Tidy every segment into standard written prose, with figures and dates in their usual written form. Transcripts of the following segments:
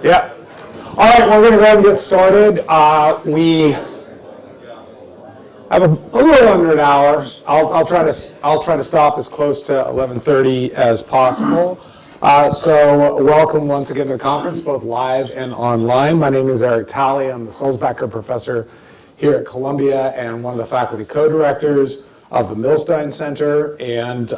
Yeah. All right, well, we're going to go ahead and get started. We have a little under an hour. I'll try to stop as close to 11:30 as possible. So welcome once again to the conference, both live and online. My name is Eric Talley. I'm the Sulzbacher Professor here at Columbia and one of the faculty co-directors of the Milstein Center. And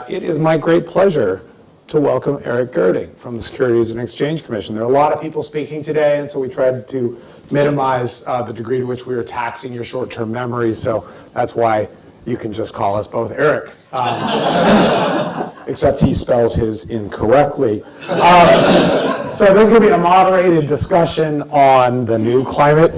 it is my great pleasure to welcome Eric Girding from the Securities and Exchange Commission. There are a lot of people speaking today, and so we tried to minimize the degree to which we were taxing your short-term memory, so that's why you can just call us both Eric, except he spells his incorrectly. So there's going to be a moderated discussion on the new climate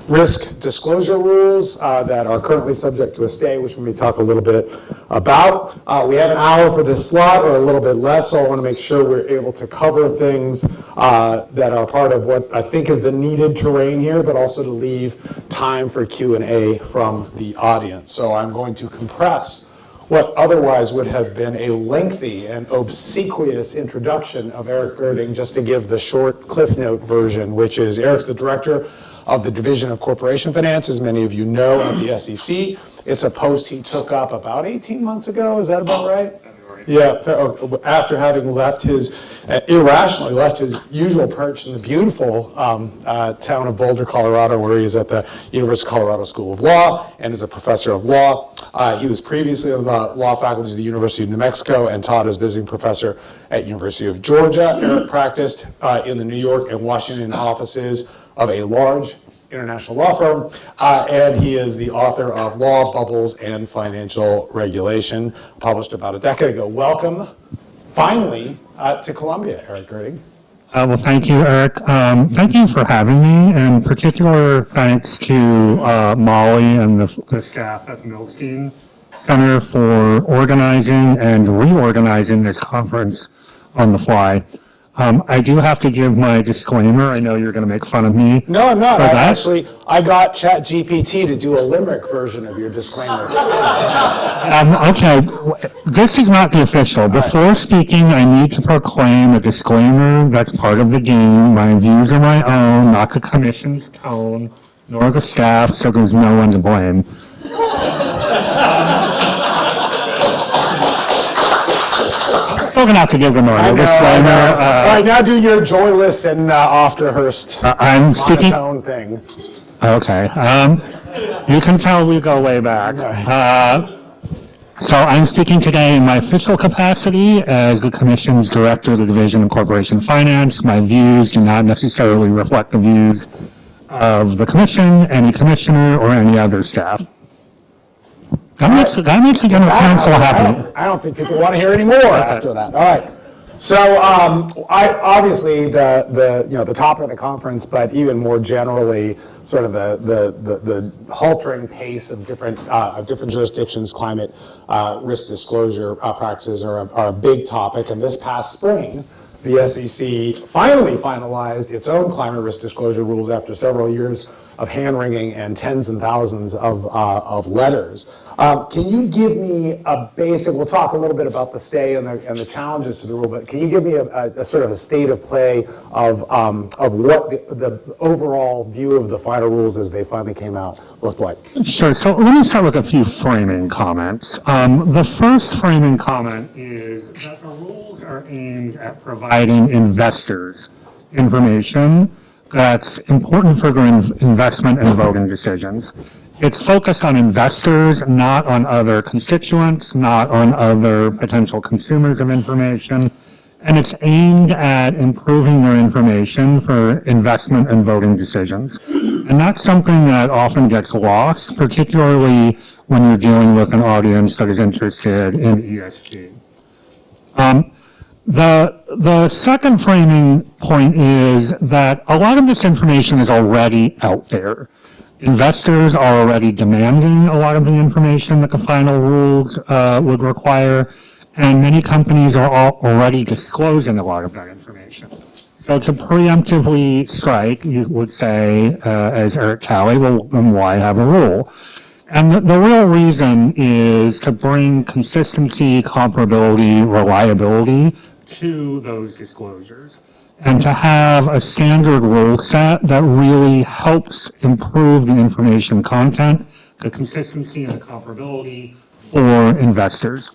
risk disclosure rules that are currently subject to a stay, which we may talk a little bit about. We have an hour for this slot, or a little bit less, so I want to make sure we're able to cover things that are part of what I think is the needed terrain here, but also to leave time for Q&A from the audience. So I'm going to compress what otherwise would have been a lengthy and obsequious introduction of Eric Girding, just to give the short Cliff Note version, which is Eric's the director of the Division of Corporation Finance, as many of you know, at the SEC. It's a post he took up about 18 months ago. Is that about right? Yeah, after having left his, irrationally left his usual perch in the beautiful town of Boulder, Colorado, where he is at the University of Colorado School of Law and is a professor of law. He was previously on the law faculty of the University of New Mexico and taught as visiting professor at University of Georgia. Eric practiced in the New York and Washington offices of a large international law firm, and he is the author of Law, Bubbles, and Financial Regulation, published about a decade ago. Welcome, finally, to Columbia, Eric Girding. Well, thank you, Eric. Thank you for having me, and particular thanks to Molly and the staff at the Milstein Center for organizing and reorganizing this conference on the fly. I do have to give my disclaimer. I know you're going to make fun of me. No, I'm not. I got ChatGPT to do a limerick version of your disclaimer. Okay, this is not the official. Before speaking, I need to proclaim a disclaimer that's part of the game. My views are my own, not the commission's tone, nor the staff, so there's no one to blame. We're going to have to give them a disclaimer. All right, now do your joyless and Afterhurst I'm speaking. monotone thing. Okay. You can tell we go way back. So I'm speaking today in my official capacity as the Commission's Director of the Division of Corporation Finance. My views do not necessarily reflect the views of the Commission, any commissioner, or any other staff. That makes the general counsel happy. I don't think people want to hear any more after that. All right. So obviously the topic of the conference, but even more generally, sort of the haltering pace of different jurisdictions, climate risk disclosure practices are a big topic. And this past spring, the SEC finally finalized its own climate risk disclosure rules after several years of hand-wringing and tens and thousands of letters. Can you give me a basic, we'll talk a little bit about the stay and the challenges to the rule, but can you give me a sort of a state of play of what the overall view of the final rules as they finally came out looked like? Sure, so let me start with a few framing comments. The first framing comment is that the rules are aimed at providing investors information that's important for their investment and voting decisions. It's focused on investors, not on other constituents, not on other potential consumers of information, and it's aimed at improving their information for investment and voting decisions. And that's something that often gets lost, particularly when you're dealing with an audience that is interested in ESG. The second framing point is that a lot of this information is already out there. Investors are already demanding a lot of the information that the final rules would require, and many companies are already disclosing a lot of that information. So to preemptively strike, you would say, as Eric Talley, well, then why have a rule? And the real reason is to bring consistency, comparability, reliability to those disclosures. and to have a standard rule set that really helps improve the information content, the consistency and the comparability for investors.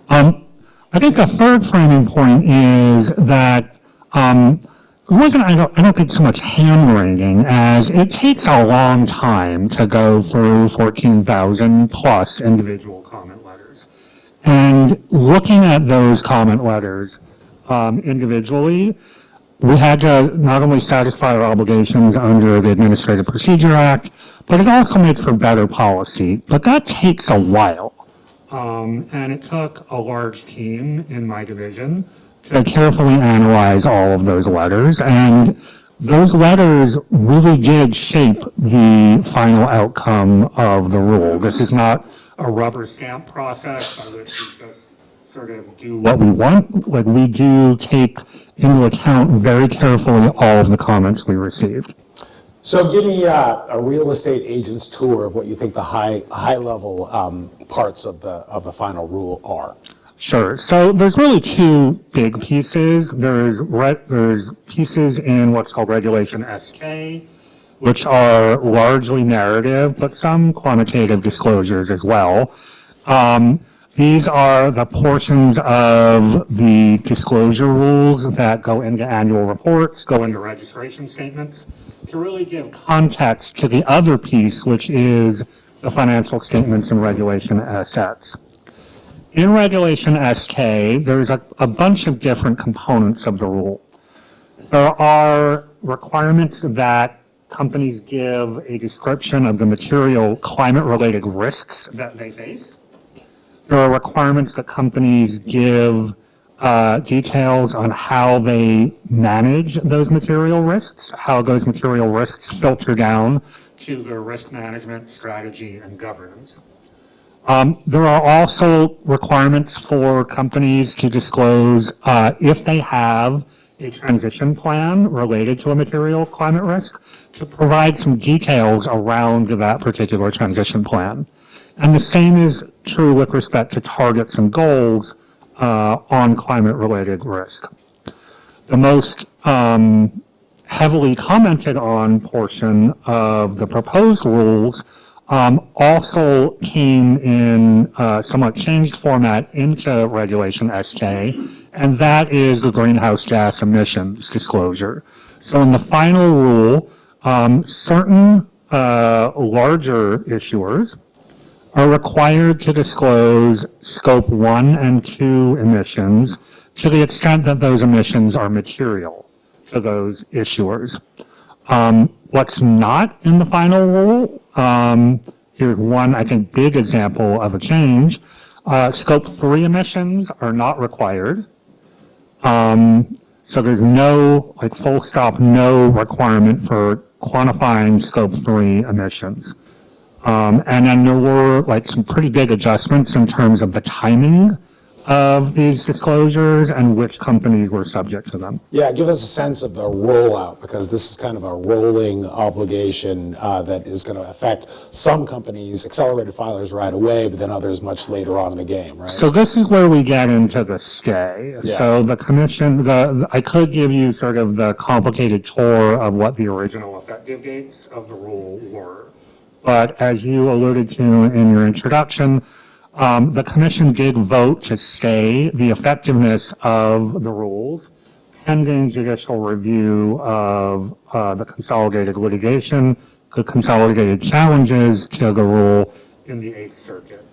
I think the third framing point is that I don't think so much hand-wringing as it takes a long time to go through 14,000 plus individual comment letters. And looking at those comment letters individually, we had to not only satisfy our obligations under the Administrative Procedure Act, but it also makes for better policy. But that takes a while. And it took a large team in my division to carefully analyze all of those letters. And those letters really did shape the final outcome of the rule. This is not a rubber stamp process by which we just sort of do what we want. Like, we do take into account very carefully all of the comments we received. So give me a real estate agent's tour of what you think the high level parts of the final rule are. Sure. So there's really two big pieces. There's pieces in what's called Regulation SK, which are largely narrative, but some quantitative disclosures as well. These are the portions of the disclosure rules that go into annual reports, go into registration statements, to really give context to the other piece, which is the financial statements and Regulation SX. In Regulation SK, there's a bunch of different components of the rule. There are requirements that companies give a description of the material climate-related risks that they face. There are requirements that companies give details on how they manage those material risks, how those material risks filter down to their risk management strategy and governance. There are also requirements for companies to disclose if they have a transition plan related to a material climate risk, to provide some details around that particular transition plan. And the same is true with respect to targets and goals on climate-related risk. The most heavily commented on portion of the proposed rules also came in somewhat changed format into Regulation SK, and that is the greenhouse gas emissions disclosure. So in the final rule, certain larger issuers are required to disclose Scope 1 and 2 emissions to the extent that those emissions are material to those issuers. What's not in the final rule, here's one, I think, big example of a change. Scope 3 emissions are not required. So there's no, like, full stop, no requirement for quantifying Scope 3 emissions. And then there were like some pretty big adjustments in terms of the timing of these disclosures and which companies were subject to them. Yeah, give us a sense of the rollout, because this is kind of a rolling obligation that is going to affect some companies, accelerated filers right away, but then others much later on in the game, right? So this is where we get into the stay. Yeah. So the commission, I could give you sort of the complicated tour of what the original effective dates of the rule were. But as you alluded to in your introduction, the commission did vote to stay the effectiveness of the rules pending judicial review of the consolidated litigation, the consolidated challenges to the rule in the Eighth Circuit.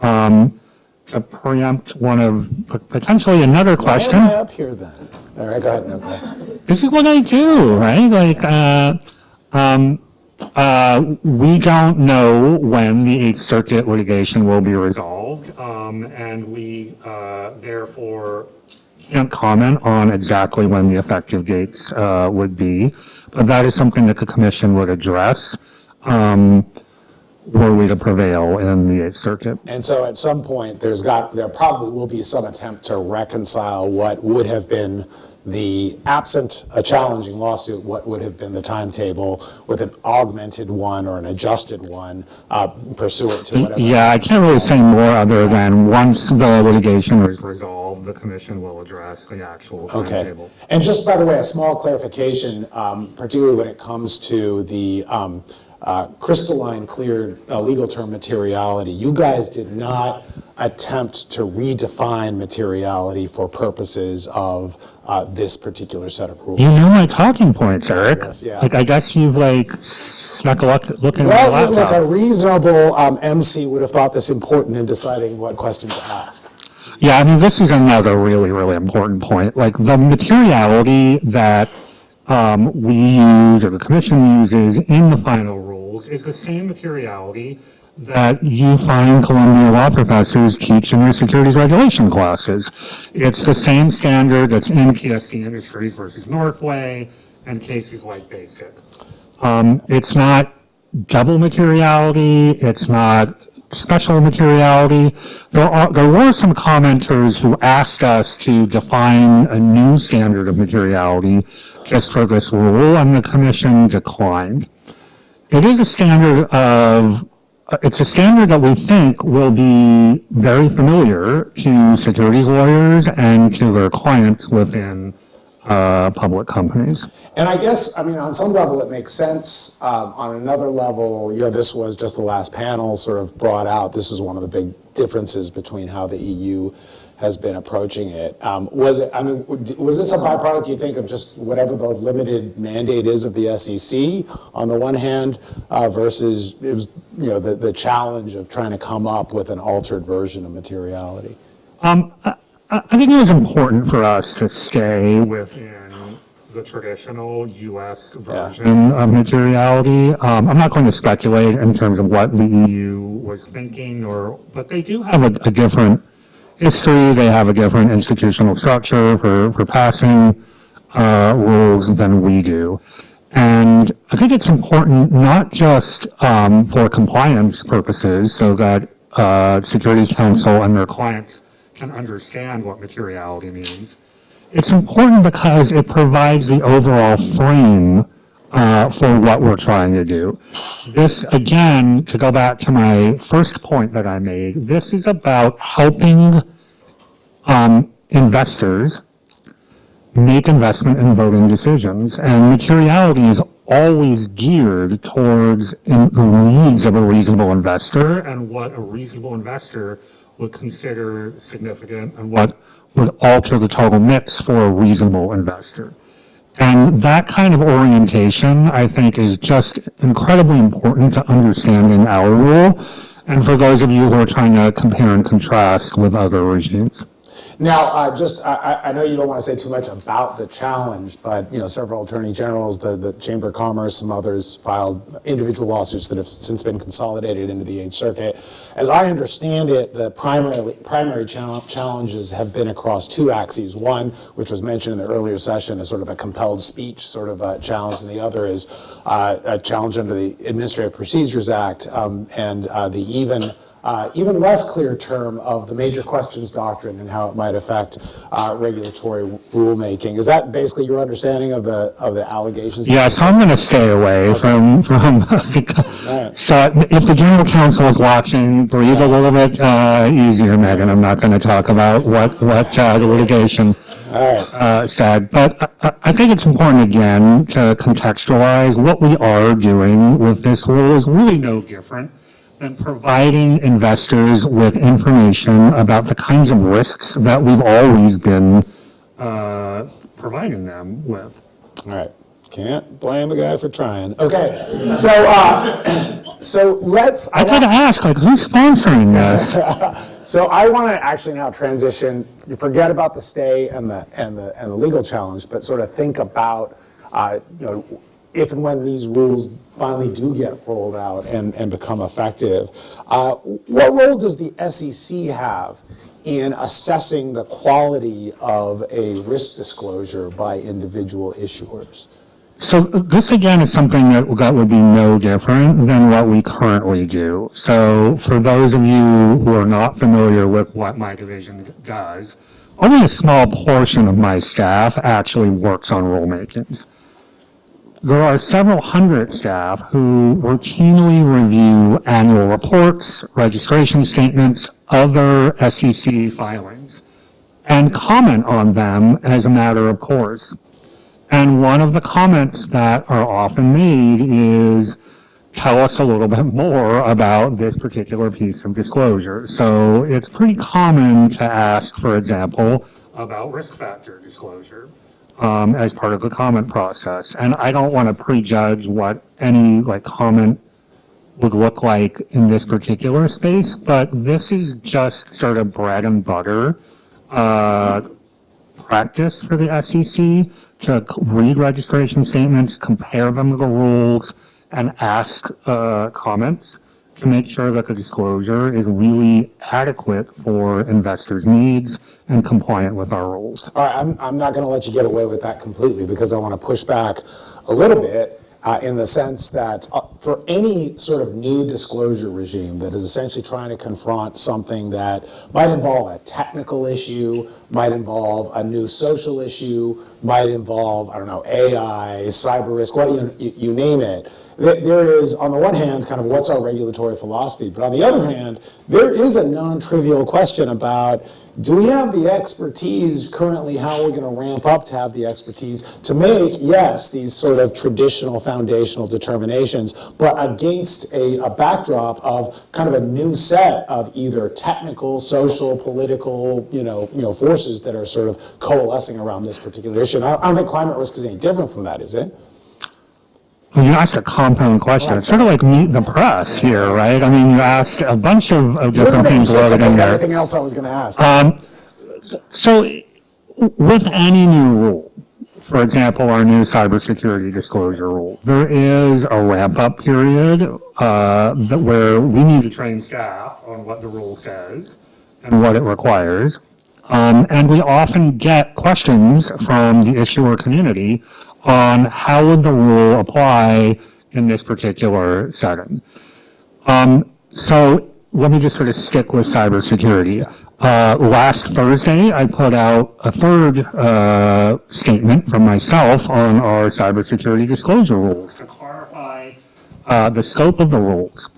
To preempt one of potentially another question. Why am I up here then? All right, go ahead. No, go ahead. This is what I do, right? Like, we don't know when the Eighth Circuit litigation will be resolved, and we therefore can't comment on exactly when the effective dates would be, but that is something that the Commission would address were we to prevail in the Eighth Circuit. And so at some point, there probably will be some attempt to reconcile what would have been absent a challenging lawsuit, what would have been the timetable with an augmented one or an adjusted one pursuant to whatever? Yeah, I can't really say more other than once the litigation is resolved, the commission will address the actual timetable. Okay. And just by the way, a small clarification, particularly when it comes to the crystalline clear legal term materiality. You guys did not attempt to redefine materiality for purposes of this particular set of rules. You know my talking points, Eric. Yes, yeah. Like, I guess you've snuck a look in Well, my look, laptop. a reasonable MC would have thought this important in deciding what question to ask. Yeah, I mean, this is another really, really important point. Like, the materiality that we use or the commission uses in the final rules is the same materiality that you find Columbia law professors teach in their securities regulation classes. It's the same standard that's in PSC Industries versus Northway and cases like BASIC. It's not double materiality. It's not special materiality. There were some commenters who asked us to define a new standard of materiality just for this rule, and the commission declined. It is a standard it's a standard that we think will be very familiar to securities lawyers and to their clients within public companies. And I guess, I mean, on some level it makes sense. On another level, this was just the last panel sort of brought out. This is one of the big differences between how the EU has been approaching it. Was this a byproduct, you think, of just whatever the limited mandate is of the SEC on the one hand, versus it was, the challenge of trying to come up with an altered version of materiality? I think it was important for us to stay within the traditional U.S. version of materiality. I'm not going to speculate in terms of what the EU was thinking, but they do have a different history. They have a different institutional structure for passing rules than we do. And I think it's important not just for compliance purposes so that Securities Counsel and their clients can understand what materiality means. It's important because it provides the overall frame for what we're trying to do. This, again, to go back to my first point that I made, this is about helping investors make investment and voting decisions. And materiality is always geared towards the needs of a reasonable investor and what a reasonable investor would consider significant and what would alter the total mix for a reasonable investor. And that kind of orientation, I think, is just incredibly important to understanding our rule, and for those of you who are trying to compare and contrast with other regimes. Now, I know you don't want to say too much about the challenge, but several attorney generals, the Chamber of Commerce, some others filed individual lawsuits that have since been consolidated into the Eighth Circuit. As I understand it, the primary challenges have been across two axes. One, which was mentioned in the earlier session, is sort of a compelled speech sort of a challenge, and the other is a challenge under the Administrative Procedures Act and the even less clear term of the major questions doctrine and how it might affect regulatory rulemaking. Is that basically your understanding of the allegations? Yeah, so I'm going to stay away from Right. So if the general counsel is watching, breathe a little bit easier, Megan. I'm not going to talk about what the litigation said. But I think it's important, again, to contextualize what we are doing with this rule is really no different than providing investors with information about the kinds of risks that we've always been providing them with. All right. Can't blame a guy for trying. Okay. So let's... I gotta ask, who's sponsoring this? So I want to actually now transition. You forget about the stay and the legal challenge, but sort of think about if and when these rules finally do get rolled out and become effective. What role does the SEC have in assessing the quality of a risk disclosure by individual issuers? So this, again, is something that would be no different than what we currently do. So for those of you who are not familiar with what my division does, only a small portion of my staff actually works on rulemakings. There are several hundred staff who routinely review annual reports, registration statements, other SEC filings, and comment on them as a matter of course. And one of the comments that are often made is, tell us a little bit more about this particular piece of disclosure. So it's pretty common to ask, for example, about risk factor disclosure as part of the comment process. And I don't want to prejudge what any comment would look like in this particular space, but this is just sort of bread and butter practice for the SEC to read registration statements, compare them to the rules, and ask comments to make sure that the disclosure is really adequate for investors' needs and compliant with our rules. All right, I'm not going to let you get away with that completely because I want to push back a little bit in the sense that for any sort of new disclosure regime that is essentially trying to confront something that might involve a technical issue, might involve a new social issue, might involve, I don't know, AI, cyber risk, you name it. There is, on the one hand, kind of what's our regulatory philosophy, but on the other hand, there is a non-trivial question about, do we have the expertise currently, how are we going to ramp up to have the expertise to make, yes, these sort of traditional foundational determinations, but against a backdrop of kind of a new set of either technical, social, political, forces that are sort of coalescing around this particular issue. And I don't think climate risk is any different from that, is it? Well, you asked a compound question. It's sort of like meet the press here, right? I mean, you asked a bunch of different things loaded in there. Everything else I was going to ask. So with any new rule, for example, our new cybersecurity disclosure rule, there is a ramp-up period where we need to train staff on what the rule says and what it requires. And we often get questions from the issuer community on how would the rule apply in this particular setting. So let me just sort of stick with cybersecurity. Last Thursday, I put out a third statement from myself on our cybersecurity disclosure rules to clarify the scope of the rules.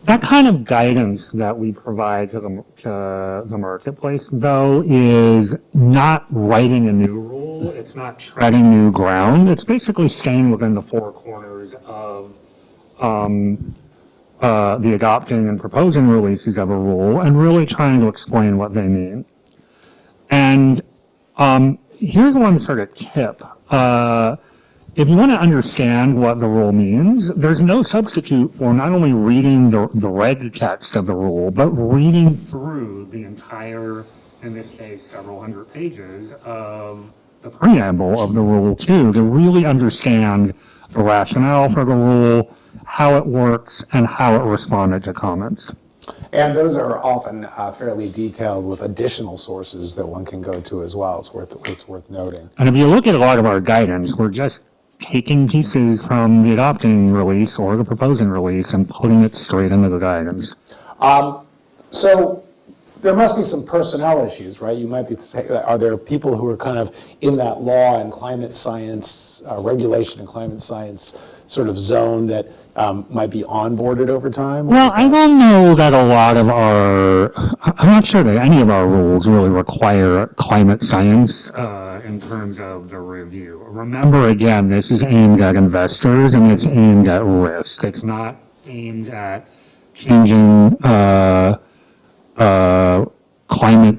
That kind of guidance that we provide to the marketplace, though, is not writing a new rule. It's not treading new ground. It's basically staying within the four corners of the adopting and proposing releases of a rule and really trying to explain what they mean. And here's one sort of tip. If you want to understand what the rule means, there's no substitute for not only reading the reg text of the rule, but reading through the entire, in this case, several hundred pages of the preamble of the rule too, to really understand the rationale for the rule, how it works, and how it responded to comments. And those are often fairly detailed with additional sources that one can go to as well. It's worth noting. And if you look at a lot of our guidance, we're just taking pieces from the adopting release or the proposing release and putting it straight into the guidance. So there must be some personnel issues, right? You might be saying, are there people who are kind of in that law and climate science, regulation and climate science sort of zone that might be onboarded over time? Well, I don't know that a lot of I'm not sure that any of our rules really require climate science in terms of the review. Remember, again, this is aimed at investors and it's aimed at risk. It's not aimed at changing climate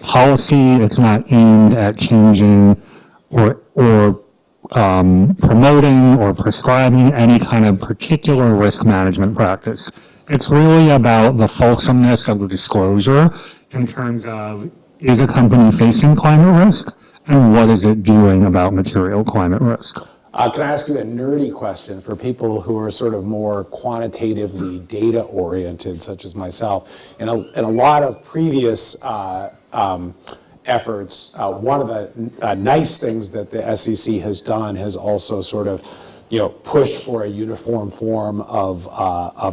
policy. It's not aimed at changing or promoting or prescribing any kind of particular risk management practice. It's really about the fulsomeness of the disclosure in terms of, is a company facing climate risk and what is it doing about material climate risk? Can I ask you a nerdy question for people who are sort of more quantitatively data oriented, such as myself? In a lot of previous efforts, one of the nice things that the SEC has done has also sort of, pushed for a uniform form of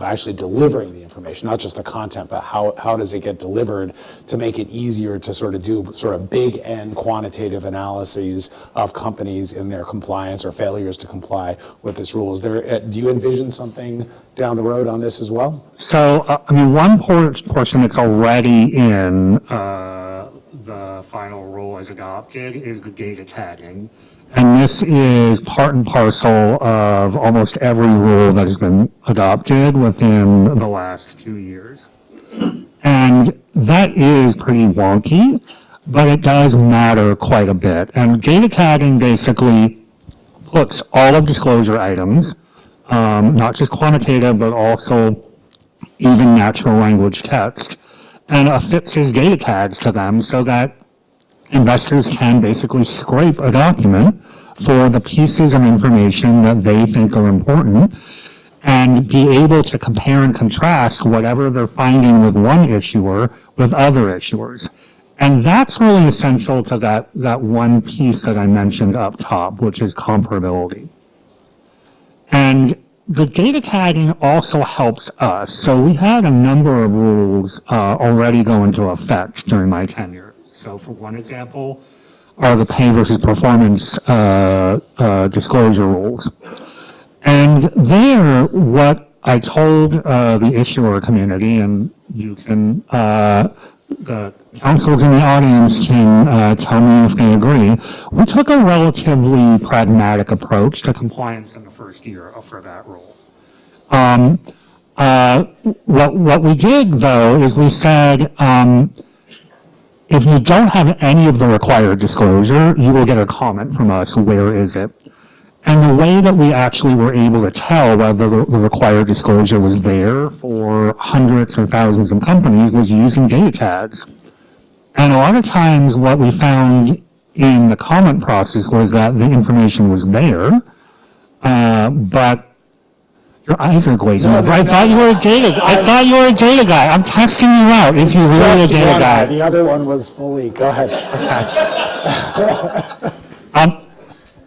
actually delivering the information, not just the content, but how does it get delivered to make it easier to sort of do sort of big N quantitative analyses of companies in their compliance or failures to comply with this rule. Do you envision something down the road on this as well? So, one portion that's already in the final rule as adopted is the data tagging. And this is part and parcel of almost every rule that has been adopted within the last few years. And that is pretty wonky, but it does matter quite a bit. And data tagging basically puts all of disclosure items, not just quantitative, but also even natural language text, and affixes data tags to them so that investors can basically scrape a document for the pieces of information that they think are important and be able to compare and contrast whatever they're finding with one issuer with other issuers. And that's really essential to that one piece that I mentioned up top, which is comparability. And the data tagging also helps us. So we had a number of rules already go into effect during my tenure. So for one example, are the pay versus performance disclosure rules. And there, what I told the issuer community, and you can, the councils in the audience can tell me if they agree, we took a relatively pragmatic approach to compliance in the first year for that rule. What we did, though, is we said, if you don't have any of the required disclosure, you will get a comment from us, where is it? And the way that we actually were able to tell whether the required disclosure was there for hundreds or thousands of companies was using data tags. And a lot of times what we found in the comment process was that the information was there, but your eyes are glazing over. I thought you were a data guy. I thought you were a data guy. I'm testing you out if you're really a data guy. The other one was fully, go ahead.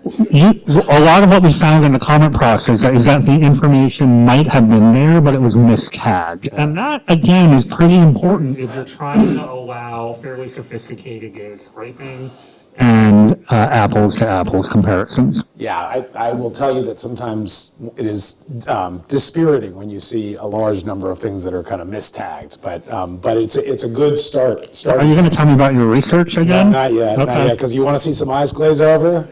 A lot of what we found in the comment process is that the information might have been there, but it was mistagged. And that, again, is pretty important if you're trying to allow fairly sophisticated data scraping and apples-to-apples comparisons. Yeah, I will tell you that sometimes it is dispiriting when you see a large number of things that are kind of mistagged, but it's a good start. Are you going to tell me about your research again? No, not yet, okay. Not yet, because you want to see some eyes glaze over?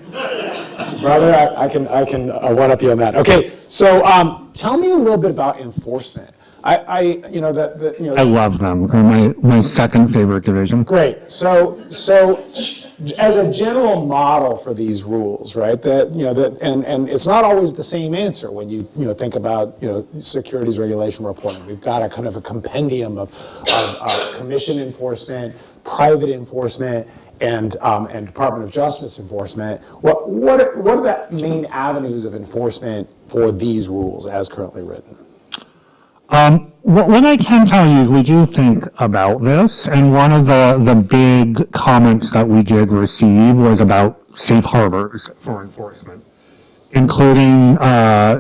Brother, I can one-up you on that. Okay, so tell me a little bit about enforcement. I love them. They're my second favorite division. Great. So as a general model for these rules, right? And it's not always the same answer when you think about securities regulation reporting. We've got a kind of a compendium of commission enforcement, private enforcement, and Department of Justice enforcement. What are the main avenues of enforcement for these rules as currently written? What I can tell you is we do think about this, and one of the big comments that we did receive was about safe harbors for enforcement, including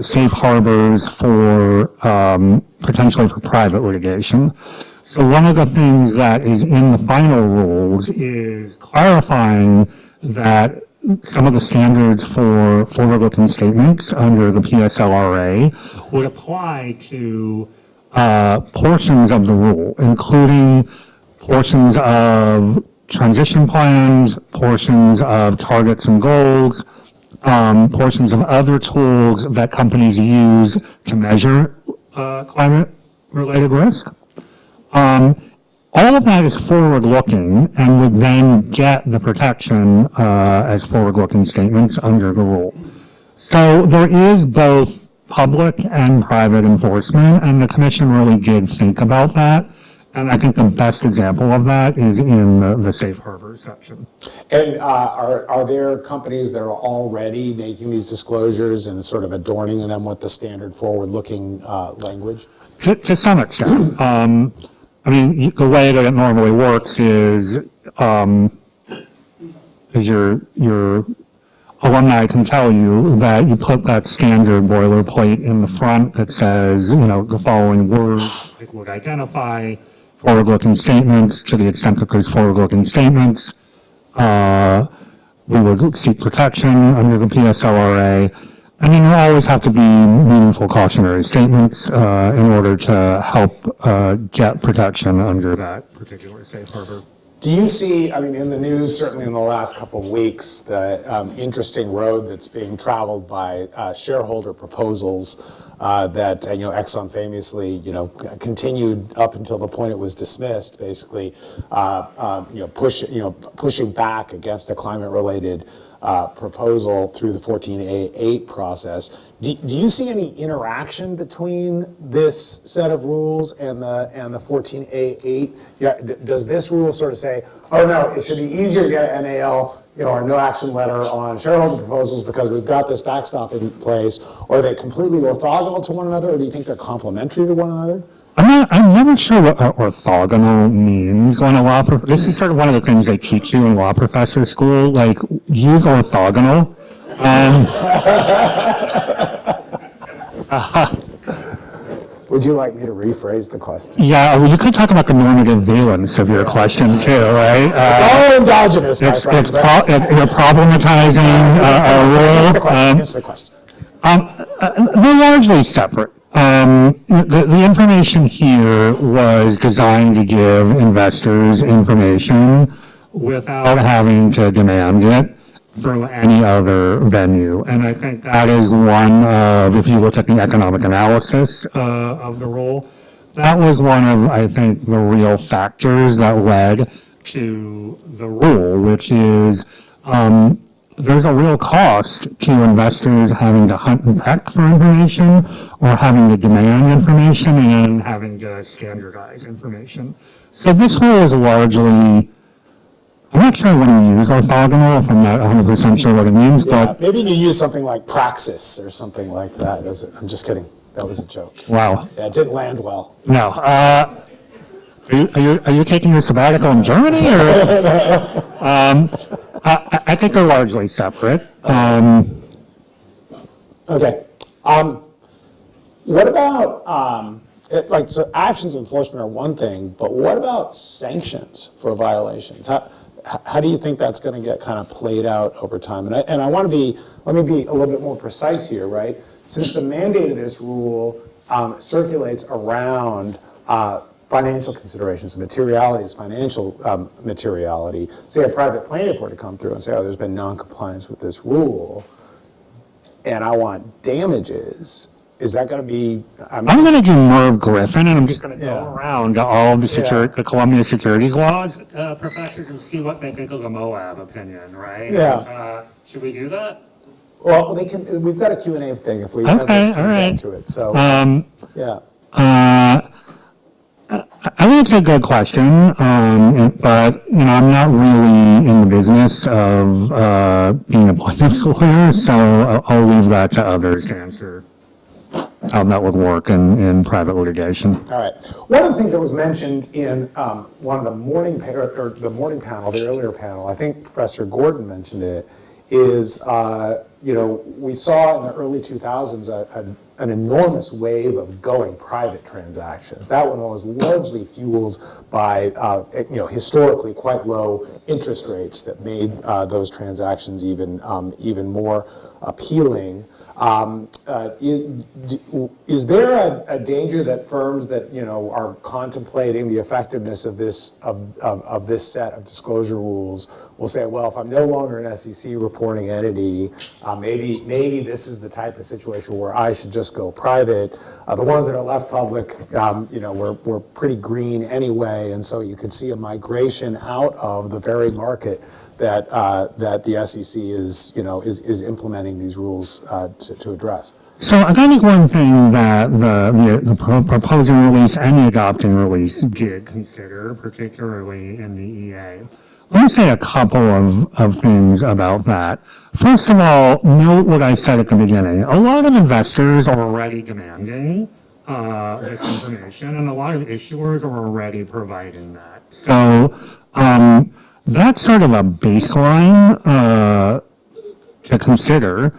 safe harbors for potentially for private litigation. So one of the things that is in the final rules is clarifying that some of the standards for forward-looking statements under the PSLRA would apply to portions of the rule, including portions of transition plans, portions of targets and goals, portions of other tools that companies use to measure climate-related risk. All of that is forward-looking and would then get the protection as forward-looking statements under the rule. So there is both public and private enforcement, and the Commission really did think about that. And I think the best example of that is in the safe harbor section. And are there companies that are already making these disclosures and sort of adorning them with the standard forward-looking language? To some extent. The way that it normally works is you're alumni can tell you that you put that standard boilerplate in the front that says, the following words it would identify, forward-looking statements, to the extent that there's forward-looking statements. We would seek protection under the PSLRA. And then there always have to be meaningful cautionary statements in order to help get protection under that particular safe harbor. Do you see, in the news, certainly in the last couple of weeks, the interesting road that's being traveled by shareholder proposals that, Exxon famously, continued up until the point it was dismissed, basically, pushing back against a climate-related proposal through the 14A8 process. Do you see any interaction between this set of rules and the 14A8? Yeah, does this rule sort of say, oh no, it should be easier to get an NAL, or no action letter on shareholder proposals because we've got this backstop in place? Or are they completely orthogonal to one another, or do you think they're complementary to one another? I'm never sure what orthogonal means when a law this is sort of one of the things they teach you in law professor school, like use orthogonal. Would you like me to rephrase the question? Yeah, well, you could talk about the normative valence of your question too, right? It's all endogenous, my friend. You're problematizing a rule. Answer the question. They're largely separate. The information here was designed to give investors information without having to demand it through any other venue. And I think that is one of, if you look at the economic analysis of the rule, that was one of, I think, the real factors that led to the rule, which is there's a real cost to investors having to hunt and peck for information, or having to demand information, and having to standardize information. So this rule is largely, I'm not sure when you use orthogonal, if I'm not 100% sure what it means, but... Maybe you use something like praxis or something like that. I'm just kidding. That was a joke. Wow. Yeah, it didn't land well. No. Are you taking your sabbatical in Germany, or? I think they're largely separate. Okay. What about, so actions of enforcement are one thing, but what about sanctions for violations? How do you think that's going to get kind of played out over time? And I want to let me be a little bit more precise here, right? Since the mandate of this rule circulates around financial considerations, materiality is financial materiality. Say a private plaintiff were to come through and say, oh, there's been non-compliance with this rule, and I want damages. Is that going to be... I'm going to do Merv Griffin, and I'm just going to go around to all of the Columbia securities laws professors and see what they think of the Moab opinion, right? Yeah. Should we do that? Well, we've got a Q&A thing if we ever get to it. So, yeah. I think it's a good question, but I'm not really in the business of being a plaintiff's lawyer, so I'll leave that to others to answer how that would work in private litigation. All right. One of the things that was mentioned in one of the morning panel, the earlier panel, I think Professor Gordon mentioned it, is we saw in the early 2000s an enormous wave of going private transactions. That one was largely fueled by historically quite low interest rates that made those transactions even more appealing. Is there a danger that firms that are contemplating the effectiveness of this set of disclosure rules will say, well, if I'm no longer an SEC reporting entity, maybe this is the type of situation where I should just go private. The ones that are left public, we're pretty green anyway, and so you could see a migration out of the very market that the SEC is implementing these rules to address. So I think one thing that the proposing release and the adopting release did consider, particularly in the EA. Let me say a couple of things about that. First of all, note what I said at the beginning. A lot of investors are already demanding this information, and a lot of issuers are already providing that. So that's sort of a baseline to consider.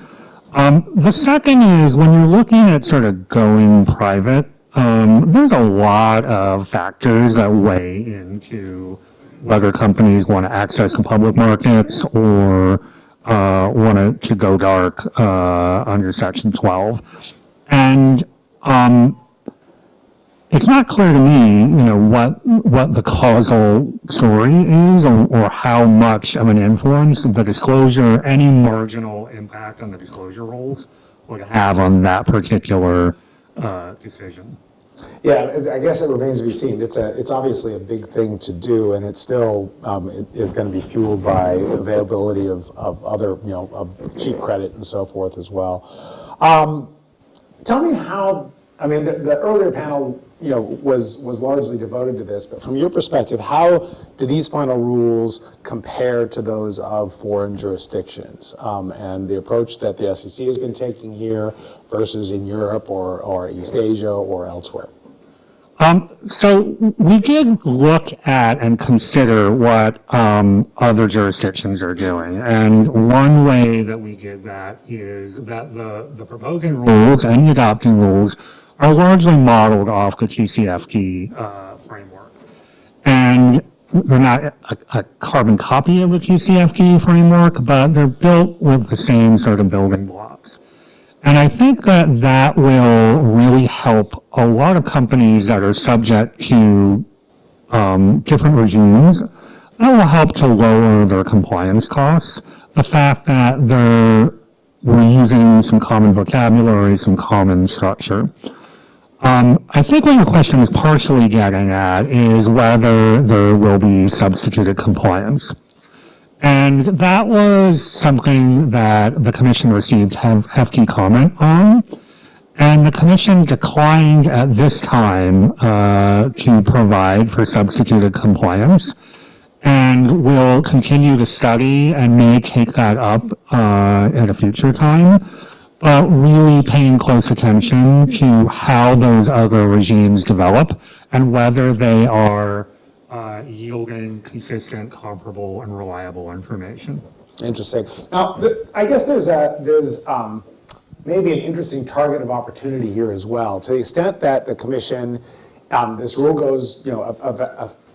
The second is when you're looking at sort of going private, there's a lot of factors that weigh into whether companies want to access the public markets or want to go dark under Section 12. And it's not clear to me, what the causal story is or how much of an influence the disclosure, any marginal impact on the disclosure rules would have on that particular decision. Yeah, I guess it remains to be seen. It's obviously a big thing to do, and it still it is going to be fueled by availability of other, of cheap credit and so forth as well. Tell me how, the earlier panel, was largely devoted to this, but from your perspective, how do these final rules compare to those of foreign jurisdictions and the approach that the SEC has been taking here versus in Europe or East Asia or elsewhere? So we did look at and consider what other jurisdictions are doing. And one way that we did that is that the proposing rules and the adopting rules are largely modeled off the TCFD framework. And they're not a carbon copy of the TCFD framework, but they're built with the same sort of building blocks. And I think that will really help a lot of companies that are subject to different regimes. That will help to lower their compliance costs. The fact that we're using some common vocabulary, some common structure. I think what your question is partially getting at is whether there will be substituted compliance. And that was something that the Commission received hefty comment on. And the Commission declined at this time to provide for substituted compliance and will continue to study and may take that up at a future time, but really paying close attention to how those other regimes develop and whether they are yielding consistent, comparable, and reliable information. Interesting. Now, I guess there's maybe an interesting target of opportunity here as well. To the extent that the Commission, this rule goes,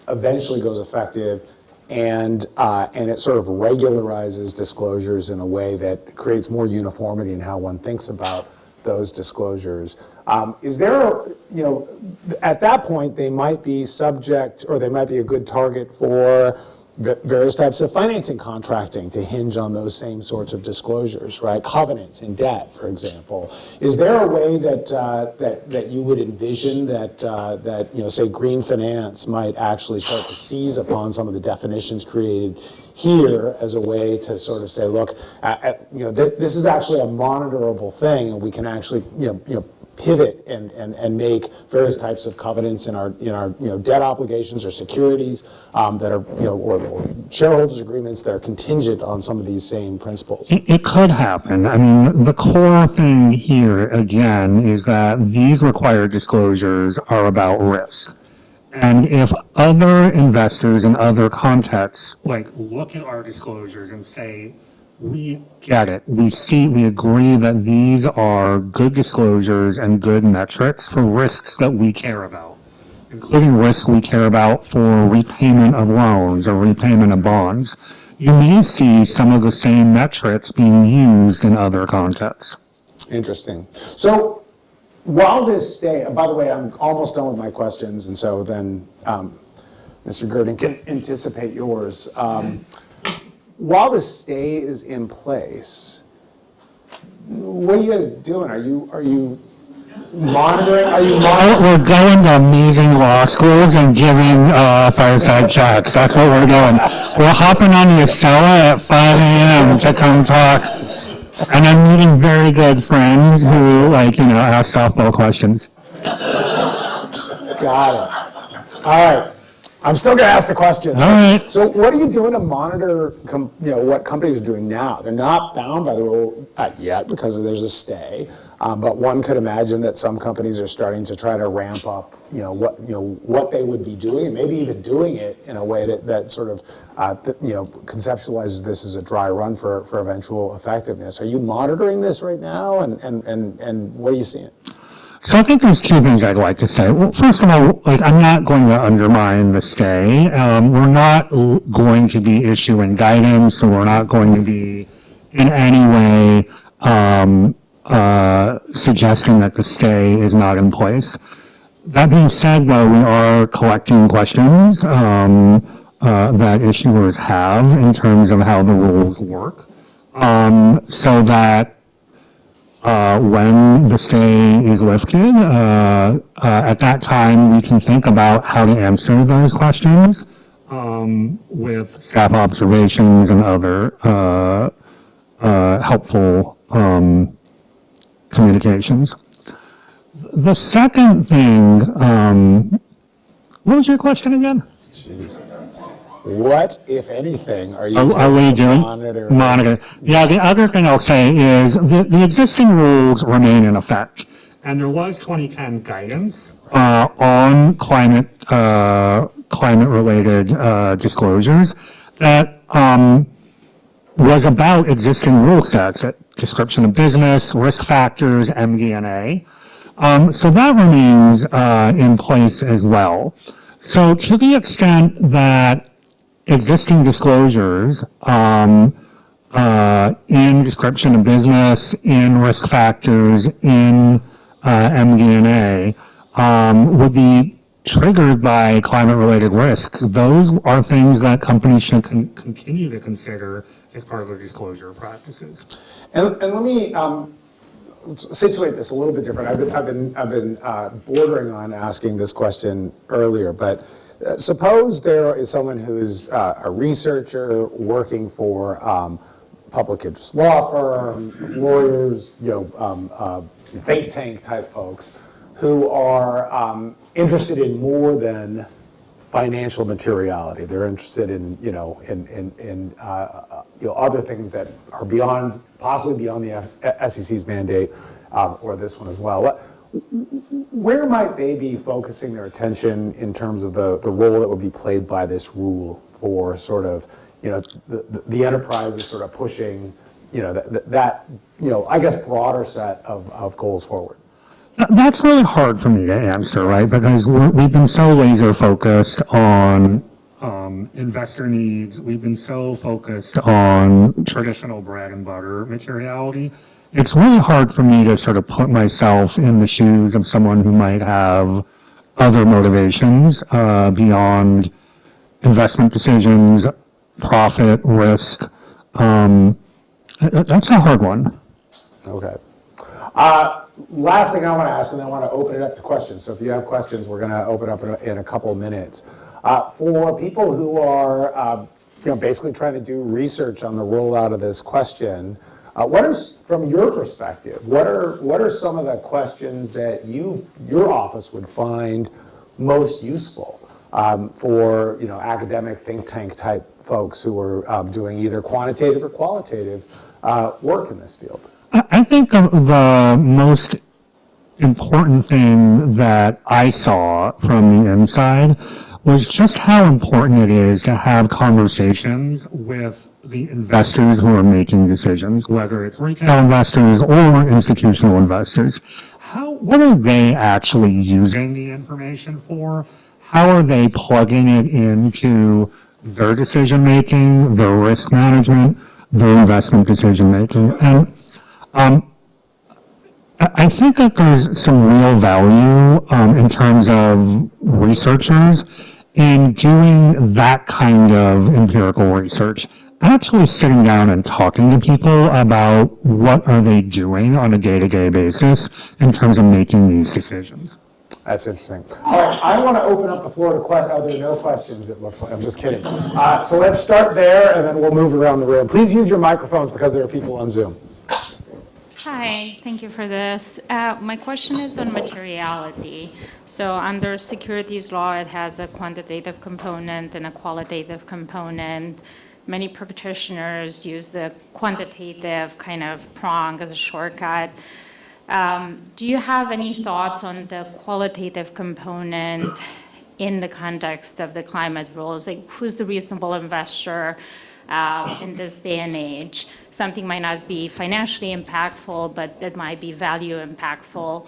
eventually goes effective, and it sort of regularizes disclosures in a way that creates more uniformity in how one thinks about those disclosures. Is there, at that point, they might be subject, or they might be a good target for various types of financing contracting to hinge on those same sorts of disclosures, right? Covenants in debt, for example. Is there a way that you would envision that say green finance might actually start to seize upon some of the definitions created here as a way to sort of say, look, this is actually a monitorable thing, and we can actually pivot and make various types of covenants in our debt obligations or securities that are or shareholders agreements that are contingent on some of these same principles. It could happen. The core thing here again is that these required disclosures are about risk. And if other investors in other contexts look at our disclosures and say, we get it. We agree that these are good disclosures and good metrics for risks that we care about, including risks we care about for repayment of loans or repayment of bonds. You may see some of the same metrics being used in other contexts. Interesting. So while this by the way, I'm almost done with my questions, and so then Mr. Gurdon can anticipate yours. While the stay is in place, what are you guys doing? Are you monitoring? We're going to amazing law schools and giving fireside chats. That's what we're doing. We're hopping on the Acela at 5 a.m. to come talk. And I'm meeting very good friends who ask softball questions. Got it. All right. I'm still going to ask the question. All right. So what are you doing to monitor, what companies are doing now? They're not bound by the rule yet because there's a stay, but one could imagine that some companies are starting to try to ramp up, what they would be doing, and maybe even doing it in a way that sort of, conceptualizes this as a dry run for eventual effectiveness. Are you monitoring this right now, and what are you seeing? So I think there's two things I'd like to say. Well, first of all, I'm not going to undermine the stay. We're not going to be issuing guidance, so we're not going to be in any way suggesting that the stay is not in place. That being said, though, we are collecting questions that issuers have in terms of how the rules work, so that when the stay is lifted, at that time we can think about how to answer those questions with staff observations and other helpful communications. The second thing, what was your question again? Jeez. What, if anything, are you we doing to doing? monitor? Monitor. Yeah, the other thing I'll say is the existing rules remain in effect. And there was 2010 guidance on climate-related disclosures that was about existing rule sets, description of business, risk factors, MD&A. So that remains in place as well. So to the extent that existing disclosures in description of business, in risk factors, in MD&A would be triggered by climate-related risks. Those are things that companies should continue to consider as part of their disclosure practices. And let me situate this a little bit different. I've been bordering on asking this question earlier, but suppose there is someone who is a researcher working for public interest law firm, lawyers, think tank type folks who are interested in more than financial materiality. They're interested in other things that are possibly beyond the SEC's mandate, or this one as well. Where might they be focusing their attention in terms of the role that would be played by this rule for sort of, the enterprise is sort of pushing, I guess broader set of goals forward? That's really hard for me to answer, right? Because we've been so laser focused on investor needs. We've been so focused on traditional bread and butter materiality. It's really hard for me to sort of put myself in the shoes of someone who might have other motivations beyond investment decisions, profit, risk. That's a hard one. Okay. Last thing I want to ask, and I want to open it up to questions. So if you have questions, we're going to open up in a couple of minutes. For people who are, basically trying to do research on the rollout of this question, what is, from your perspective, what are some of the questions that your office would find most useful for academic think tank type folks who are doing either quantitative or qualitative work in this field? I think the most important thing that I saw from the inside was just how important it is to have conversations with the investors who are making decisions, whether it's retail investors or institutional investors. What are they actually using the information for? How are they plugging it into their decision making, their risk management, their investment decision making? And I think that there's some real value in terms of researchers in doing that kind of empirical research, actually sitting down and talking to people about what are they doing on a day-to-day basis in terms of making these decisions. That's interesting. All right, I want to open up the floor to questions. Are there no questions, it looks like? I'm just kidding. So let's start there, and then we'll move around the room. Please use your microphones because there are people on Zoom. Hi, thank you for this. My question is on materiality. So under securities law, it has a quantitative component and a qualitative component. Many practitioners use the quantitative kind of prong as a shortcut. Do you have any thoughts on the qualitative component in the context of the climate rules? Like, who's the reasonable investor in this day and age? Something might not be financially impactful, but it might be value impactful.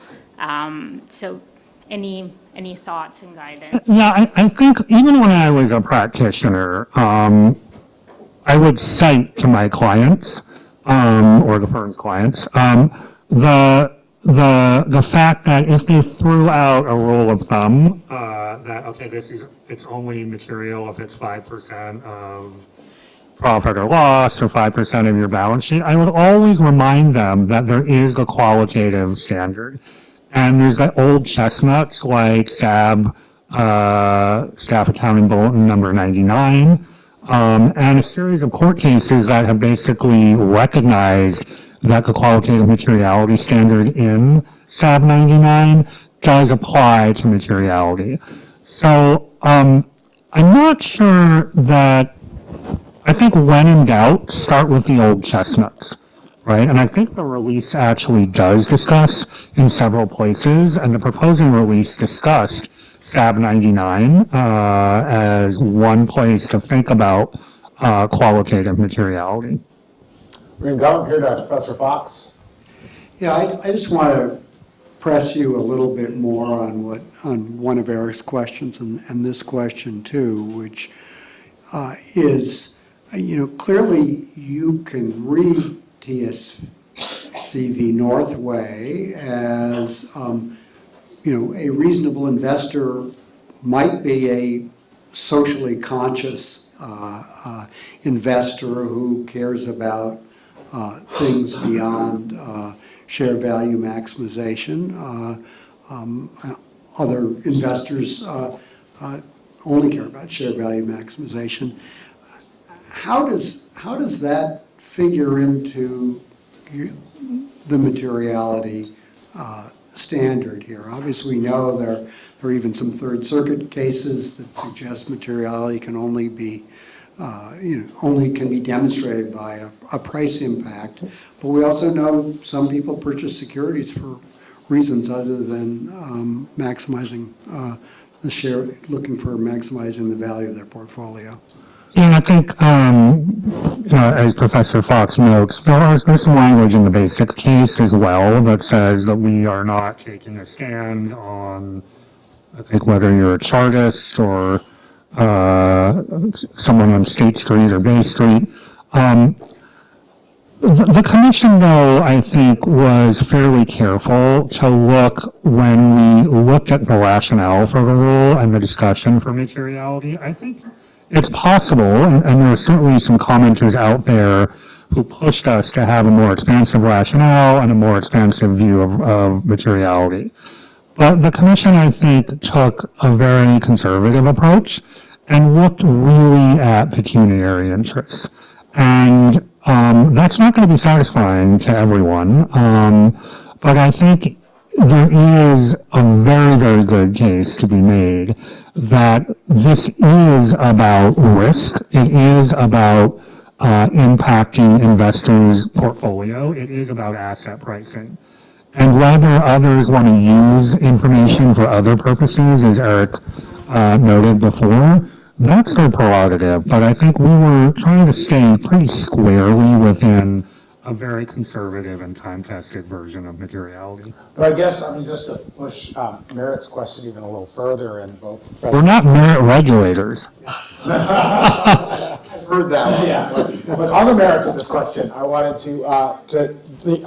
So any thoughts and guidance? Yeah, I think even when I was a practitioner, I would cite to my clients, or the firm's clients, the fact that if they threw out a rule of thumb, that, okay, it's only material if it's 5% of profit or loss or 5% of your balance sheet, I would always remind them that there is a qualitative standard. And there's the old chestnuts like SAB, Staff Accounting Bulletin number 99, and a series of court cases that have basically recognized that the qualitative materiality standard in SAB 99 does apply to materiality. So I'm not sure that, I think when in doubt, start with the old chestnuts, right? And I think the release actually does discuss in several places, and the proposing release discussed SAB 99 as one place to think about qualitative materiality. We're going to come up here to Professor Fox. Yeah, I just want to press you a little bit more on one of Eric's questions and this question too, which is, clearly you can read TSCV Northway as, a reasonable investor might be a socially conscious investor who cares about things beyond share value maximization. Other investors only care about share value maximization. How does that figure into the materiality standard here? Obviously, we know there are even some Third Circuit cases that suggest materiality can only be demonstrated by a price impact. But we also know some people purchase securities for reasons other than maximizing the share, looking for maximizing the value of their portfolio. Yeah, I think, as Professor Fox notes, there's some language in the basic case as well that says that we are not taking a stand on, I think, whether you're a chartist or someone on State Street or Bay Street. The commission, though, I think, was fairly careful to look, when we looked at the rationale for the rule and the discussion for materiality. I think it's possible, and there are certainly some commenters out there who pushed us to have a more expansive rationale and a more expansive view of materiality. But the commission, I think, took a very conservative approach and looked really at pecuniary interests. And that's not going to be satisfying to everyone. But I think there is a very, very good case to be made that this is about risk. It is about impacting investors' portfolio. It is about asset pricing. And whether others want to use information for other purposes, as Eric noted before, that's their prerogative. But I think we were trying to stay pretty squarely within a very conservative and time-tested version of materiality. But I guess, just to push Merritt's question even a little further, and both Professor... We're not merit regulators. I've heard that one. Yeah. But on the merits of this question, I wanted to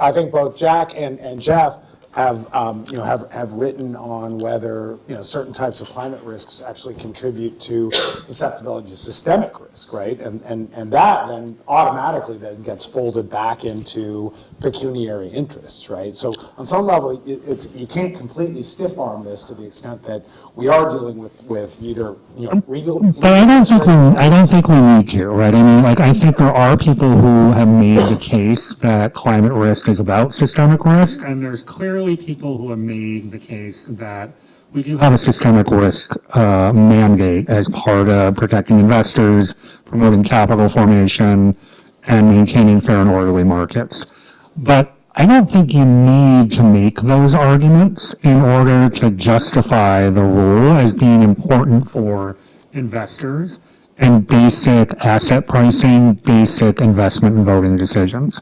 I think both Jack and Jeff have written on whether, certain types of climate risks actually contribute to susceptibility to systemic risk, right? And that then automatically then gets folded back into pecuniary interests, right? So on some level, you can't completely stiff arm this to the extent that we are dealing with either, regal. But I don't think we need to, right? I mean, I think there are people who have made the case that climate risk is about systemic risk, and there's clearly people who have made the case that we do have a systemic risk mandate as part of protecting investors, promoting capital formation, and maintaining fair and orderly markets. But I don't think you need to make those arguments in order to justify the rule as being important for investors and basic asset pricing, basic investment and voting decisions.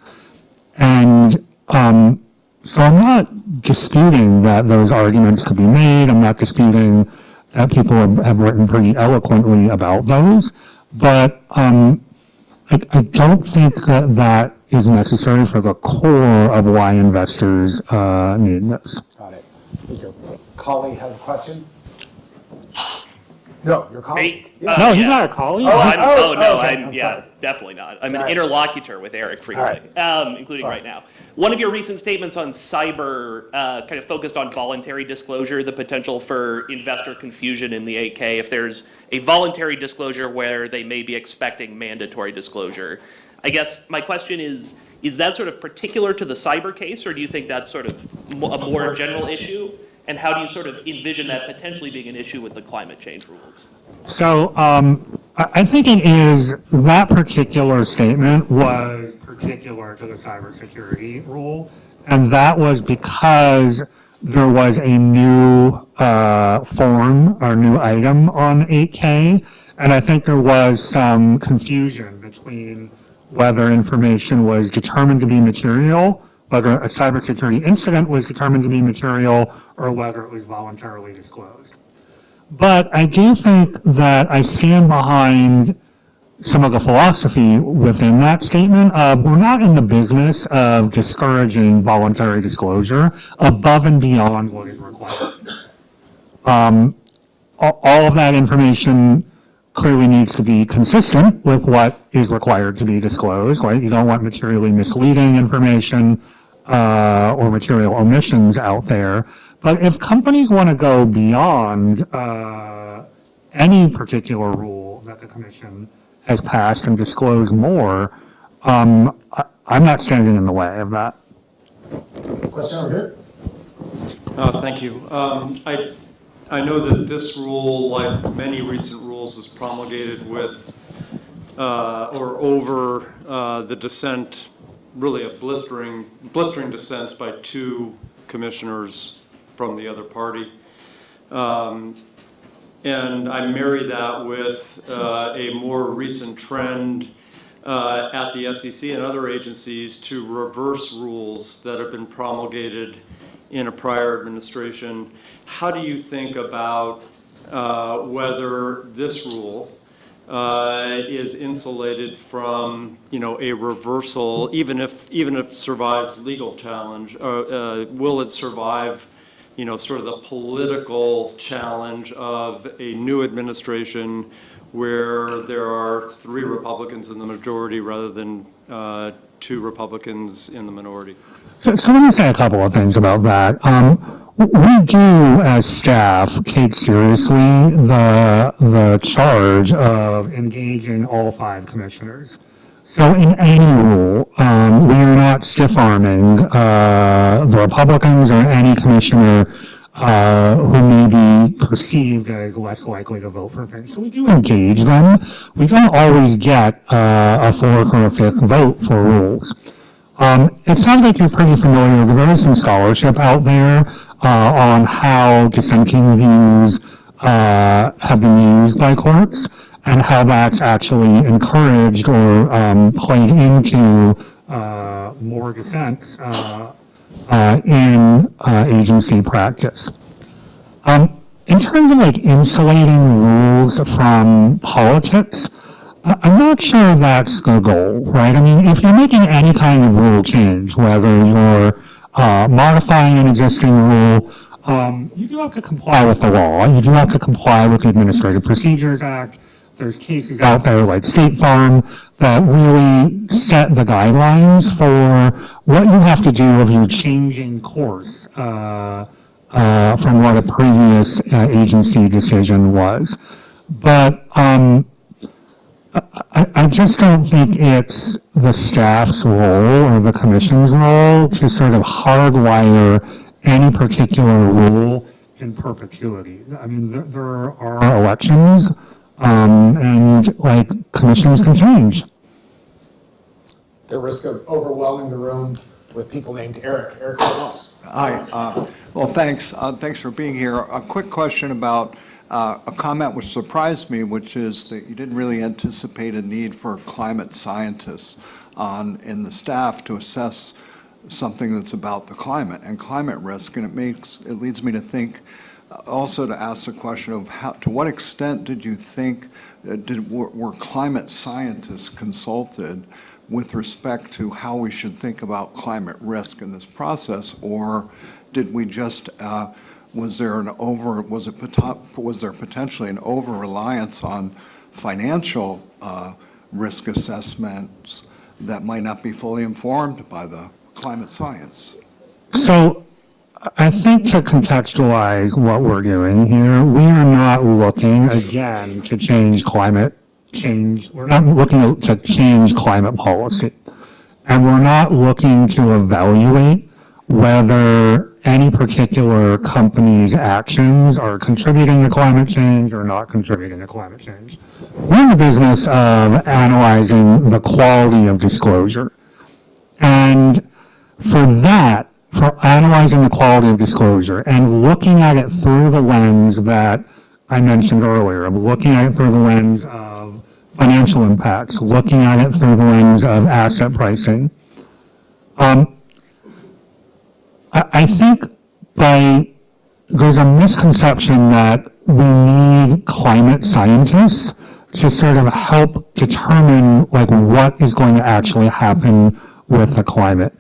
And so I'm not disputing that those arguments could be made. I'm not disputing that people have written pretty eloquently about those. But I don't think that is necessary for the core of why investors need this. Got it. I think your colleague has a question? No, your colleague. Me? Yeah. No, he's not a colleague. I'm Yeah, sorry. definitely not. I'm All an right. interlocutor with Eric frequently, including Sorry. right now. One of your recent statements on cyber kind of focused on voluntary disclosure, the potential for investor confusion in the 8K if there's a voluntary disclosure where they may be expecting mandatory disclosure. I guess my question is that sort of particular to the cyber case, or do you think that's sort of a more general issue? And how do you sort of envision that potentially being an issue with the climate change rules? So I think it is, that particular statement was particular to the cybersecurity rule. And that was because there was a new form or new item on 8K. And I think there was some confusion between whether information was determined to be material, whether a cybersecurity incident was determined to be material, or whether it was voluntarily disclosed. But I do think that I stand behind some of the philosophy within that statement. We're not in the business of discouraging voluntary disclosure above and beyond what is required. All of that information clearly needs to be consistent with what is required to be disclosed, right? You don't want materially misleading information or material omissions out there. But if companies want to go beyond any particular rule that the Commission has passed and disclose more, I'm not standing in the way of that. Question over here? Thank you. I know that this rule, like many recent rules, was promulgated with or over the dissent, really a blistering dissents by two commissioners from the other party. And I marry that with a more recent trend at the SEC and other agencies to reverse rules that have been promulgated in a prior administration. How do you think about whether this rule is insulated from, a reversal, even if it survives legal challenge? Will it survive, sort of the political challenge of a new administration where there are 3 Republicans in the majority rather than 2 Republicans in the minority? So let me say a couple of things about that. We do, as staff, take seriously the charge of engaging all 5 commissioners. So in any rule, we are not stiff-arming the Republicans or any commissioner who may be perceived as less likely to vote for things. So we do engage them. We don't always get a 4th or a 5th vote for rules. It sounds like you're pretty familiar. There is some scholarship out there on how dissenting views have been used by courts and how that's actually encouraged or played into more dissents in agency practice. In terms of insulating rules from politics, I'm not sure that's the goal, right? I mean, if you're making any kind of rule change, whether you're modifying an existing rule, you do have to comply with the law. You do have to comply with the Administrative Procedures Act. There's cases out there like State Farm that really set the guidelines for what you have to do if you're changing course from what a previous agency decision was. But I just don't think it's the staff's role or the commission's role to sort of hardwire any particular rule in perpetuity. I mean, there are elections, and like commissions can change. The risk of overwhelming the room with people named Eric. Eric, please. Hi. Well, thanks. Thanks for being here. A quick question about a comment which surprised me, which is that you didn't really anticipate a need for climate scientists in the staff to assess something that's about the climate and climate risk. And it leads me to think, also to ask the question of to what extent did you think, were climate scientists consulted with respect to how we should think about climate risk in this process, or did we just, was there potentially an over-reliance on financial risk assessments that might not be fully informed by the climate science? So I think to contextualize what we're doing here, we are not looking again to change climate change. We're not looking to change climate policy. And we're not looking to evaluate whether any particular company's actions are contributing to climate change or not contributing to climate change. We're in the business of analyzing the quality of disclosure. And for that, for analyzing the quality of disclosure and looking at it through the lens that I mentioned earlier, of looking at it through the lens of financial impacts, looking at it through the lens of asset pricing, I think there's a misconception that we need climate scientists to sort of help determine like what is going to actually happen with the climate.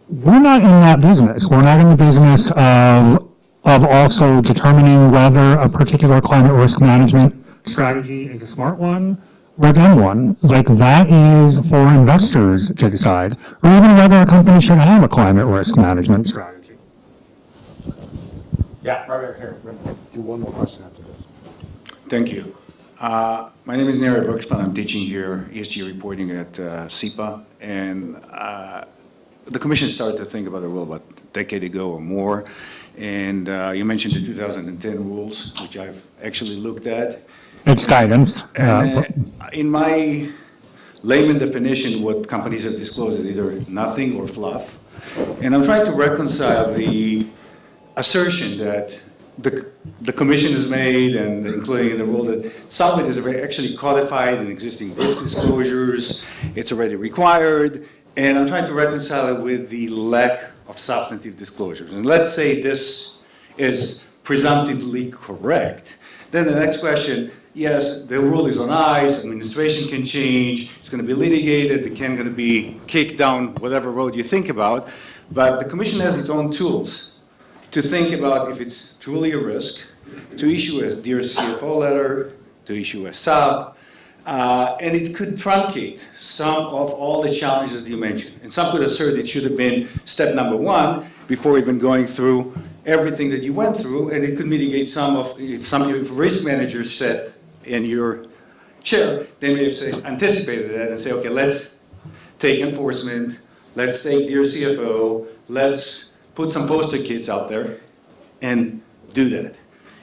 We're not in that business. We're not in the business of also determining whether a particular climate risk management strategy is a smart one or a dumb one. Like that is for investors to decide, or even whether a company should have a climate risk management strategy. Yeah, right here. We're going to do one more question after this. Thank you. My name is Neri Brookspan. I'm teaching here ESG reporting at SEPA, and the commission started to think about the rule about a decade ago or more, and you mentioned the 2010 rules, which I've actually looked at. It's guidance. And in my layman definition, what companies have disclosed is either nothing or fluff, and I'm trying to reconcile the assertion that the commission has made, and including in the rule, that some of it is actually codified in existing risk disclosures, it's already required, and I'm trying to reconcile it with the lack of substantive disclosures. And let's say this is presumptively correct. Then the next question, yes, the rule is on ice, administration can change, it's going to be litigated, it can going to be kicked down whatever road you think about, but the commission has its own tools to think about if it's truly a risk, to issue a Dear CFO letter, to issue a sub, and it could truncate some of all the challenges that you mentioned. And some could assert it should have been step number one before even going through everything that you went through, and it could mitigate some of, if risk managers sat in your chair, they may have anticipated that and say, okay, let's take enforcement, let's take Dear CFO, let's put some poster kids out there and do that.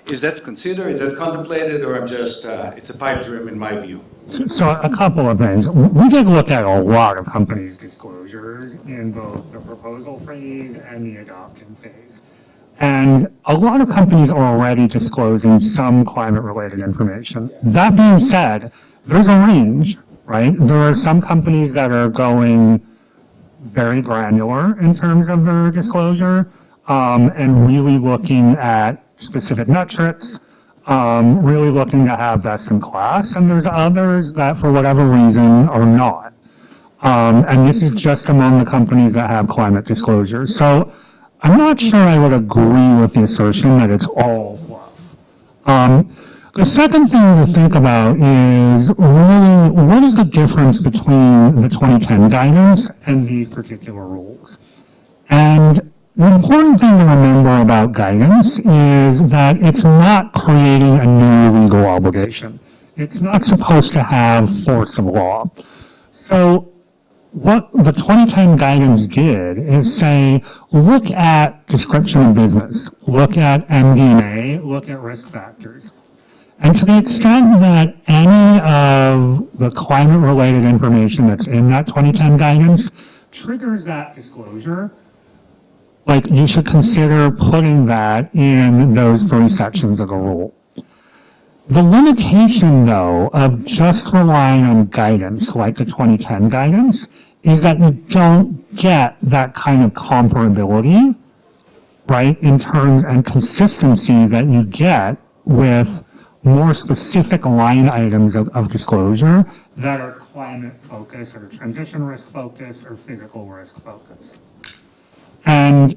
Is that considered, is that contemplated, or I'm just, it's a pipe dream in my view? So a couple of things. We did look at a lot of companies' disclosures in both the proposal phase and the adoption phase. And a lot of companies are already disclosing some climate-related information. That being said, there's a range, right? There are some companies that are going very granular in terms of their disclosure, and really looking at specific metrics, really looking to have best in class, and there's others that for whatever reason are not. And this is just among the companies that have climate disclosures. So I'm not sure I would agree with the assertion that it's all fluff. The second thing to think about is really what is the difference between the 2010 guidance and these particular rules? And the important thing to remember about guidance is that it's not creating a new legal obligation. It's not supposed to have force of law. So what the 2010 guidance did is say, look at description of business, look at MD&A, look at risk factors. And to the extent that any of the climate-related information that's in that 2010 guidance triggers that disclosure, like you should consider putting that in those 3 sections of the rule. The limitation, though, of just relying on guidance like the 2010 guidance is that you don't get that kind of comparability, right, in terms and consistency that you get with more specific line items of disclosure that are climate focused or transition risk focused or physical risk focused. And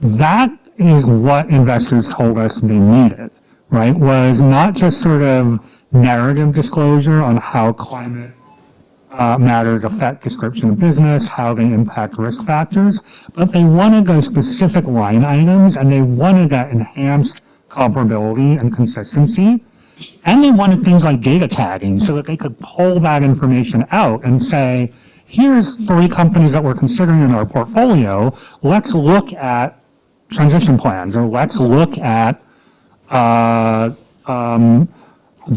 that is what investors told us they needed, right? Was not just sort of narrative disclosure on how climate matters affect description of business, how they impact risk factors, but they wanted those specific line items and they wanted that enhanced comparability and consistency. And they wanted things like data tagging so that they could pull that information out and say, here's 3 companies that we're considering in our portfolio. Let's look at transition plans, or let's look at the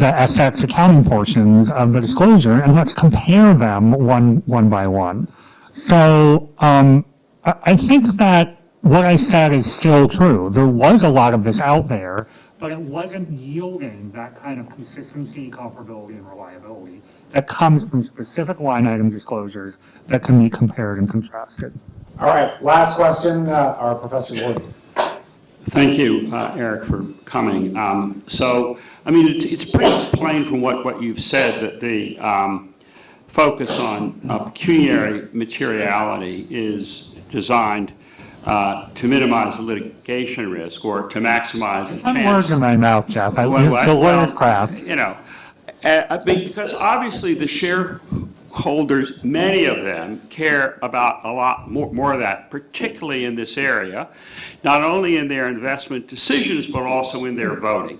assets accounting portions of the disclosure, and let's compare them one by one. So I think that what I said is still true. There was a lot of this out there, but it wasn't yielding that kind of consistency, comparability, and reliability that comes from specific line item disclosures that can be compared and contrasted. All right, last question, our Professor Gordon. Thank you, Eric, for coming. So, I mean, it's pretty plain from what you've said that the focus on pecuniary materiality is designed to minimize the litigation risk or to maximize the chance. Words in my mouth, Jeff. The lawyer's craft. You know, because obviously the shareholders, many of them, care about a lot more of that, particularly in this area, not only in their investment decisions, but also in their voting.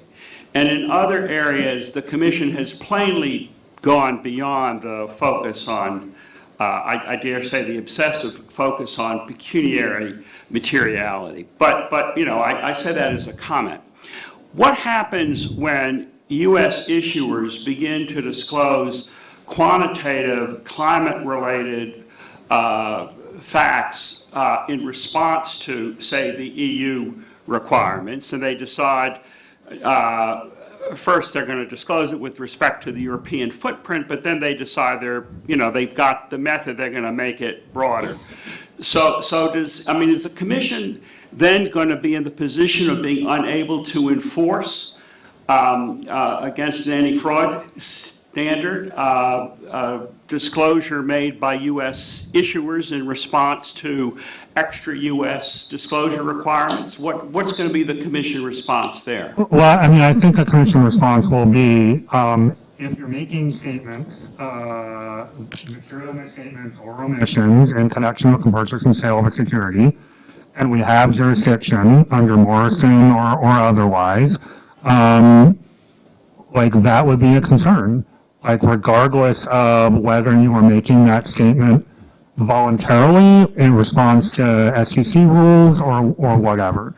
And in other areas, the Commission has plainly gone beyond the focus on, I dare say, the obsessive focus on pecuniary materiality. But you know, I say that as a comment. What happens when U.S. issuers begin to disclose quantitative climate-related facts in response to, say, the EU requirements, and they decide first they're going to disclose it with respect to the European footprint, but then they decide they've got the method, they're going to make it broader. So is the Commission then going to be in the position of being unable to enforce against an anti-fraud standard disclosure made by U.S. issuers in response to extra U.S. disclosure requirements? What's going to be the Commission response there? Well, I mean, I think the Commission response will be if you're making statements, material misstatements or omissions in connection with the purchase and sale of a security, and we have jurisdiction under Morrison or otherwise, like that would be a concern. Like regardless of whether you are making that statement voluntarily in response to SEC rules or whatever.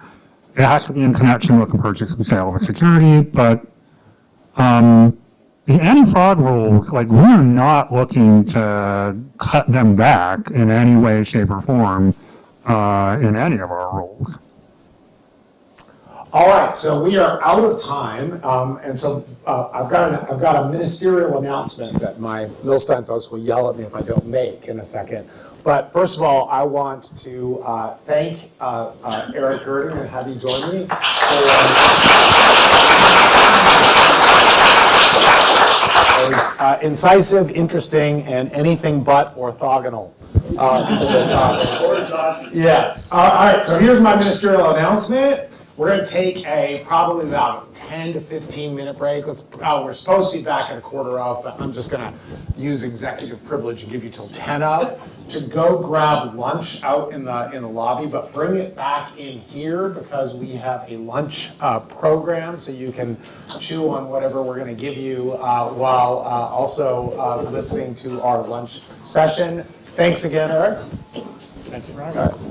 It has to be in connection with the purchase and sale of a security, but the anti-fraud rules, like we're not looking to cut them back in any way, shape, or form in any of our rules. All right, so we are out of time, and so I've got a ministerial announcement that my Millstein folks will yell at me if I don't make in a second. But first of all, I want to thank Eric Gurdon and have you join me for incisive, interesting, and anything but orthogonal to the topic. Yes. All right, so here's my ministerial announcement. We're going to take a probably about 10 to 15 minute break. We're supposed to be back at a quarter of, but I'm just going to use executive privilege and give you till 10 of to go grab lunch out in the lobby, but bring it back in here because we have a lunch program so you can chew on whatever we're going to give you while also listening to our lunch session. Thanks again, Eric. Thank you, Brian.